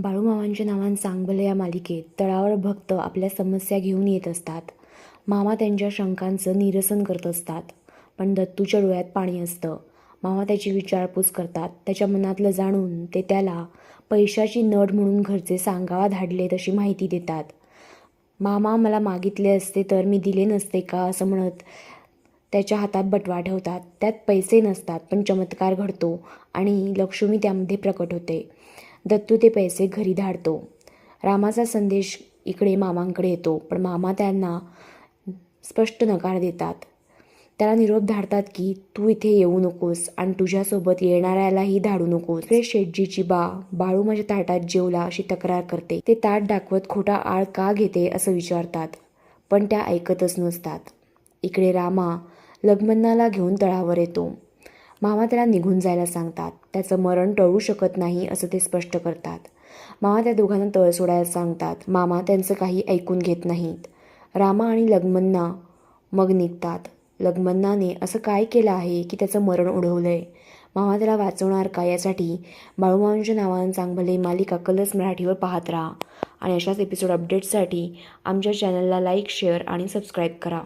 बाळूमामांच्या नावानं चांगभलं या मालिकेत तळावर भक्त आपल्या समस्या घेऊन येत असतात. मामा त्यांच्या शंकांचं निरसन करत असतात. पण दत्तूच्या डोळ्यात पाणी असतं. मामा त्याची विचारपूस करतात. त्याच्या मनातलं जाणून ते त्याला पैशाची नड म्हणून घरचे सांगावा धाडले तशी माहिती देतात. मामा मला मागितले असते तर मी दिले नसते का असं म्हणत त्याच्या हातात बटवा ठेवतात. त्यात पैसे नसतात पण चमत्कार घडतो आणि लक्ष्मी त्यामध्ये प्रकट होते. दत्तू ते पैसे घरी धाडतो. रामाचा संदेश इकडे मामांकडे येतो पण मामा त्यांना स्पष्ट नकार देतात. त्याला निरोप धाडतात की तू इथे येऊ नकोस आणि तुझ्यासोबत येणाऱ्यालाही धाडू नकोस. इकडे शेटजीची बाळू माझ्या ताटात जेवला अशी तक्रार करते. ते ताट दाखवत खोटा आळ का घेते असं विचारतात पण त्या ऐकतच नसतात. इकडे रामा लग्मन्नाला घेऊन तळावर येतो. मामा त्याला निघून जायला सांगतात. त्याचं मरण टळू शकत नाही असं ते स्पष्ट करतात. मामा त्या दोघांना तळ सोडायला सांगतात. मामा त्यांचं काही ऐकून घेत नाहीत. रामा आणि लग्मन्ना मग निघतात. लग्मन्नाने असं काय केलं आहे की त्याचं मरण ओढवलंय? मामा त्याला वाचवणार का? यासाठी बाळूमामांच्या नावानं चांगभले मालिका कलर्स मराठीवर पाहत राहा आणि अशाच एपिसोड अपडेट्ससाठी आमच्या चॅनलला लाईक, शेअर आणि सबस्क्राईब करा.